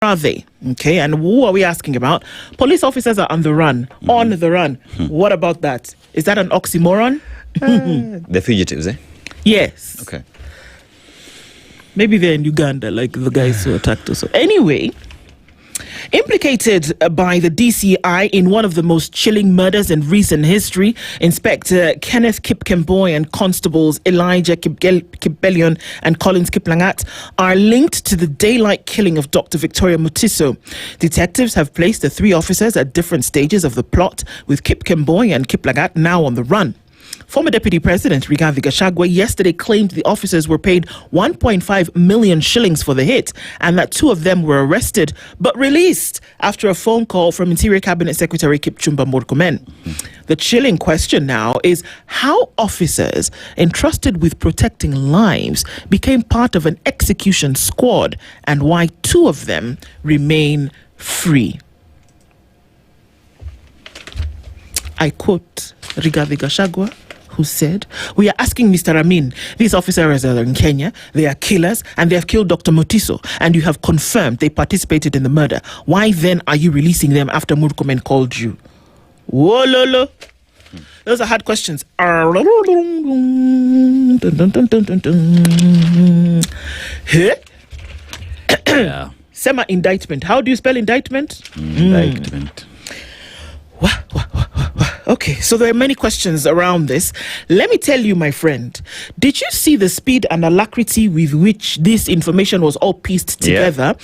are they? Okay, and who are we asking about? Police officers are on the run. On the run. What about that? Is that an oxymoron? The fugitives, eh? Yes. Okay. Maybe they're in Uganda, like the guys who attacked us. Anyway, implicated by the DCI in one of the most chilling murders in recent history, Inspector Kenneth Kipkemboy and Constables Elijah Kibelion and Collins Kiplangat are linked to the daylight killing of Dr. Victoria Mutiso. Detectives have placed the three officers at different stages of the plot, with Kipkemboy and Kiplangat now on the run. Former Deputy President Rigathi Gachagua yesterday claimed the officers were paid 1.5 million shillings for the hit and that two of them were arrested but released after a phone call from Interior Cabinet Secretary Kipchumba Murkomen. The chilling question now is how officers entrusted with protecting lives became part of an execution squad and why two of them remain free. I quote Rigathi Gachagua, who said, "We are asking Mr. Amin, these officers are in Kenya, they are killers, and they have killed Dr. Mutiso, and you have confirmed they participated in the murder. Why then are you releasing them after Murkomen called you?" Whoa, lolo. Those are hard questions. Sema indictment. How do you spell indictment? Indictment. Okay, so there are many questions around this. Let me tell you, my friend, did you see the speed and alacrity with which this information was all pieced together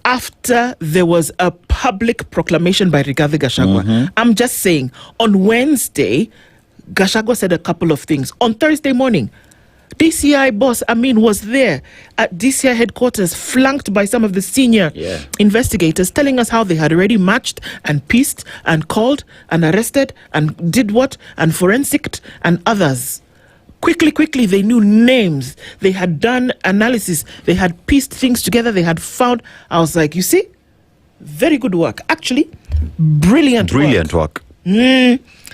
after there was a public proclamation by Rigathi Gachagua? I'm just saying, on Wednesday, Gachagua said a couple of things. On Thursday morning, DCI boss Amin was there at DCI headquarters, flanked by some of the senior investigators, telling us how they had already matched and pieced and called and arrested and did what and forensicked and others. Quickly, they knew names. They had done analysis. They had pieced things together. They had found. I was like, you see, very good work. Actually, brilliant work.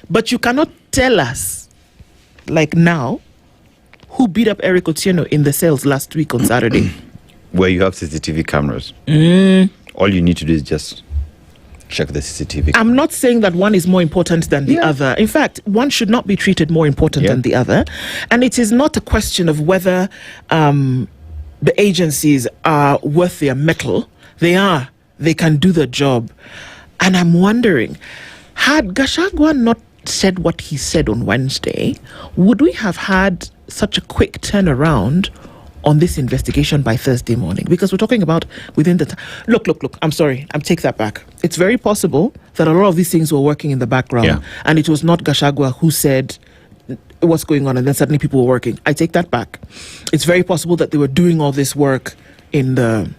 But you cannot tell us, like now, who beat up Eric Otieno in the cells last week on Saturday. Where you have CCTV cameras. All you need to do is just check the CCTV. I'm not saying that one is more important than the other. In fact, one should not be treated more important than the other. And it is not a question of whether the agencies are worth their mettle. They are. They can do the job. And I'm wondering, had Gachagua not said what he said on Wednesday, would we have had such a quick turnaround on this investigation by Thursday morning? Because we're talking about within the look, I'm sorry, I'm take that back. It's very possible that a lot of these things were working in the background and it was not Gachagua who said what's going on and then suddenly people were working. I take that back. It's very possible that they were doing all this work in the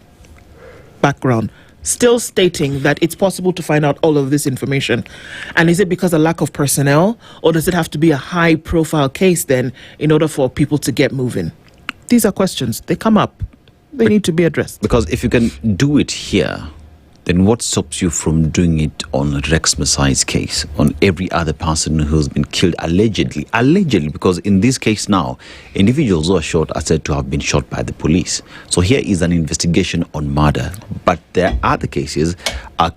background, still stating that it's possible to find out all of this information. And is it because of lack of personnel, or does it have to be a high profile case then in order for people to get moving? These are questions. They come up. They need to be addressed. Because if you can do it here, then what stops you from doing it on Rex Masai's case, on every other person who's been killed allegedly? Allegedly, because in this case now, individuals who are shot are said to have been shot by the police. So here is an investigation on murder. But there are other cases,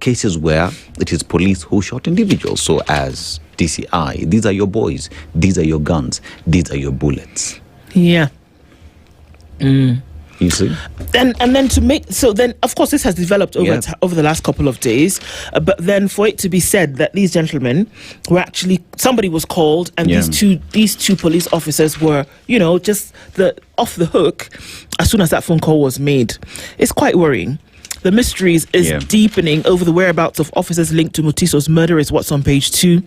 cases where it is police who shot individuals. So as DCI, these are your boys, these are your guns, these are your bullets. Yeah. You see? And then to make, so then of course this has developed over the last couple of days, but then for it to be said that these gentlemen were actually, somebody was called and these two police officers were, just off the hook as soon as that phone call was made, it's quite worrying. The mysteries is deepening over the whereabouts of officers linked to Mutiso's murder is what's on page 2.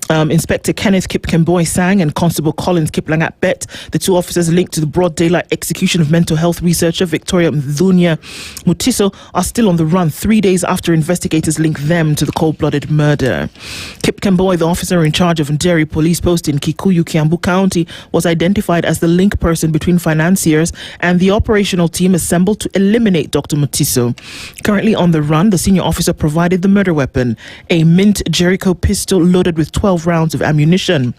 Inspector Kenneth Kipkemboy Sang and Constable Collins Kiplangat Bet, the two officers linked to the broad daylight execution of mental health researcher Victoria Mutiso, are still on the run 3 days after investigators link them to the cold-blooded murder. Kipkemboy, the officer in charge of Nderi Police Post in Kikuyu, Kiambu County, was identified as the link person between financiers and the operational team assembled to eliminate Dr. Mutiso. Currently on the run, the senior officer provided the murder weapon, a mint Jericho pistol loaded with 12 rounds of ammunition.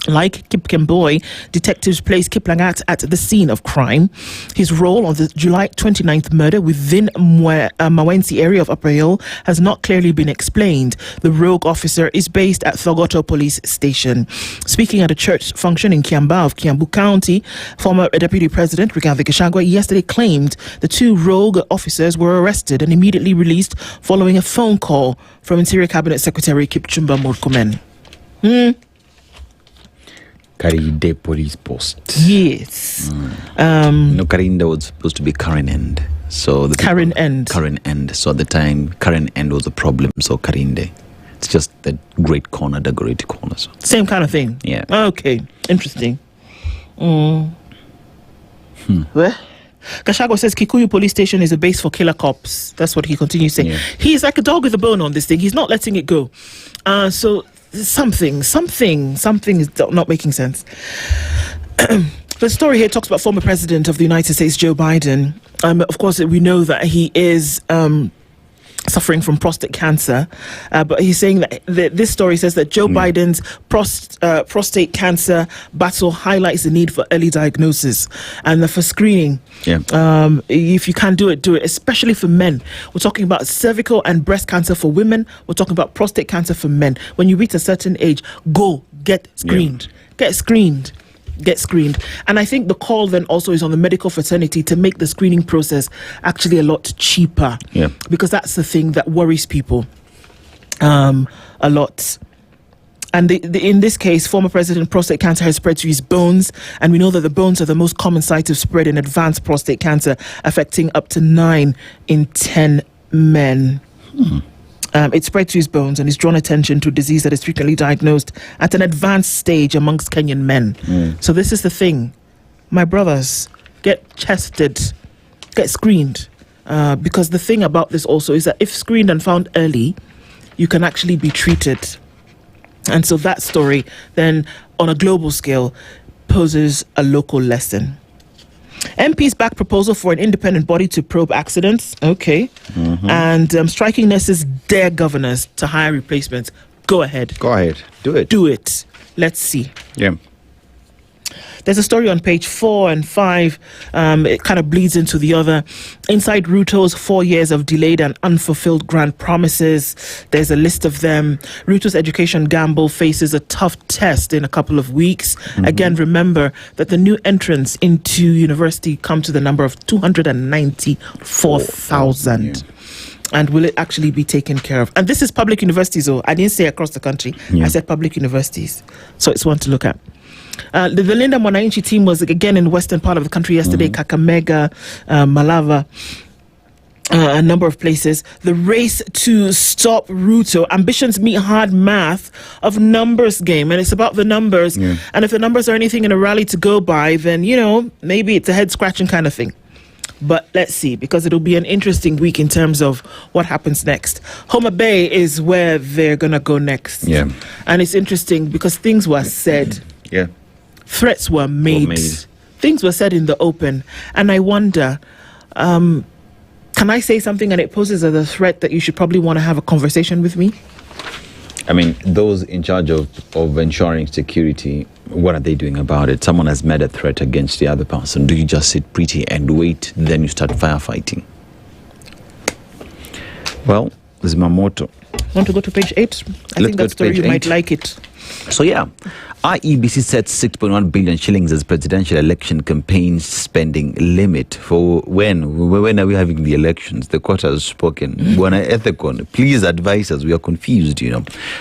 Like Kip Kemboy, detectives placed Kip Langat at the scene of crime. His role on the July 29th murder within Mawensi area of Upper Hill has not clearly been explained. The rogue officer is based at Thogoto Police Station. Speaking at a church function in Kiamba of Kiambu County, former Deputy President Rigathi Gachagua yesterday claimed the two rogue officers were arrested and immediately released following a phone call from Interior Cabinet Secretary Kipchumba Murkomen. Karinde Police Post. Yes. Karinda was supposed to be Karen End. So the Karen End. Karen End. So at the time, Karen End was a problem. So Karinde. It's just the great corner, the great corner. So. Same kind of thing. Yeah. Okay. Interesting. Well, Gachagua says Kikuyu Police Station is a base for killer cops. That's what he continues saying. Yeah. He's like a dog with a bone on this thing. He's not letting it go. So something is not making sense. The story here talks about former President of the United States, Joe Biden. Of course, we know that he is suffering from prostate cancer, but he's saying that this story says that Joe Biden's prostate cancer battle highlights the need for early diagnosis and for screening. If you can do it, especially for men. We're talking about cervical and breast cancer for women. We're talking about prostate cancer for men. When you reach a certain age, go get screened. Get screened. And I think the call then also is on the medical fraternity to make the screening process actually a lot cheaper. Because that's the thing that worries people a lot. And in this case, former President, prostate cancer has spread to his bones. And we know that the bones are the most common site of spread in advanced prostate cancer, affecting up to 9 in 10 men. It spread to his bones and has drawn attention to a disease that is frequently diagnosed at an advanced stage amongst Kenyan men. So this is the thing. My brothers, get tested, get screened. Because the thing about this also is that if screened and found early, you can actually be treated. And so that story then, on a global scale, poses a local lesson. MPs back proposal for an independent body to probe accidents. Okay. And striking nurses dare governors to hire replacements. Go ahead. Do it. Do it. Let's see. Yeah. There's a story on page 4 and 5. It kind of bleeds into the other. Inside Ruto's 4 years of delayed and unfulfilled grant promises. There's a list of them. Ruto's education gamble faces a tough test in a couple of weeks. Again, remember that the new entrants into university come to the number of 294,000. And will it actually be taken care of? And this is public universities, though. I didn't say across the country. I said public universities. So it's one to look at. The Linda Mwananchi team was again in the western part of the country yesterday, Kakamega, Malava, a number of places. The race to stop Ruto. Ambitions meet hard math of numbers game. And it's about the numbers. And if the numbers are anything in a rally to go by, then, maybe it's a head-scratching kind of thing. But let's see, because it'll be an interesting week in terms of what happens next. Homa Bay is where they're going to go next. And it's interesting because things were said. Threats were made. Things were said in the open. And I wonder, can I say something and it poses as a threat that you should probably want to have a conversation with me? I mean, those in charge of ensuring security, what are they doing about it? Someone has made a threat against the other person. Do you just sit pretty and wait, then you start firefighting? Well, this is my motto. Want to go to page 8? I think that story you might like it. So IEBC sets 6.1 billion shillings as presidential election campaign spending limit for when are we having the elections? The court has spoken. Bwana Ethekon, please advise us. We are confused,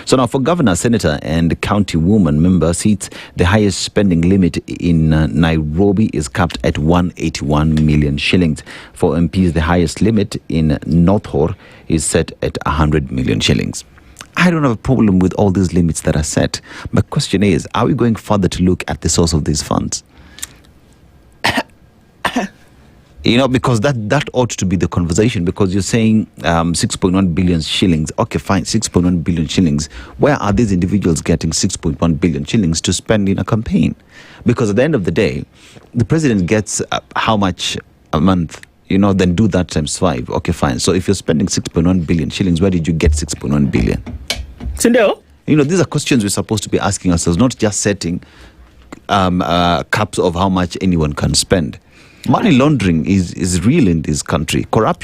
So now for governor, senator and county woman member seats, the highest spending limit in Nairobi is capped at 181 million shillings. For MPs, the highest limit in North Horr is set at 100 million shillings. I don't have a problem with all these limits that are set. My question is, are we going further to look at the source of these funds? Because that ought to be the conversation, because you're saying 6.1 billion shillings. Okay, fine, 6.1 billion shillings. Where are these individuals getting 6.1 billion shillings to spend in a campaign? Because at the end of the day, the president gets how much a month? Then do that times 5. Okay, fine. So if you're spending 6.1 billion shillings, where did you get 6.1 billion? Sindo? These are questions we're supposed to be asking ourselves, not just setting caps of how much anyone can spend. Money laundering is real in this country. Corruption